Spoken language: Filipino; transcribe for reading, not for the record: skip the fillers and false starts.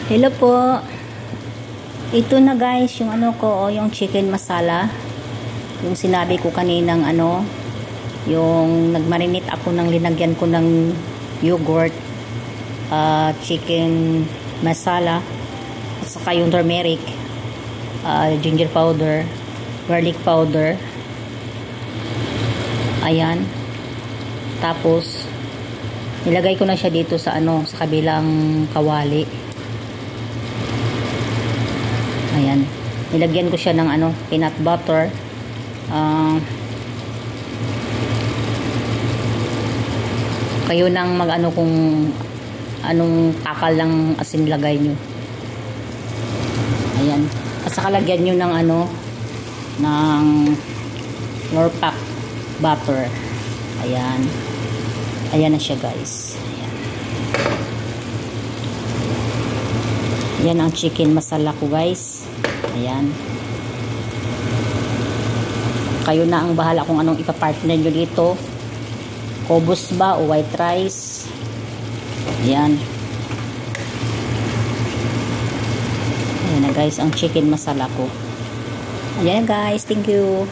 Hello po. Ito na guys, yung ano ko, yung chicken masala. Yung sinabi ko kaninang ano, yung nagmarinate ako ng linagyan ko ng yogurt, chicken masala, at saka yung turmeric, ginger powder, garlic powder. Ayan. Tapos nilagay ko na siya dito sa ano, sa kabilang kawali. Ayan. Nilagyan ko siya ng ano, peanut butter. Kayo nang mag-ano kung anong takal ng asin lagay nyo. Ayan. At saka lagyan nyo ng ano, ng flour pack butter. Ayan. Ayan na siya guys. Ayan. Yan ang chicken masala ko guys. Ayan. Kayo na ang bahala kung anong ipapartner nyo dito. Kubos ba o white rice. Ayan. Ayan na guys ang chicken masala ko. Ayan guys. Thank you.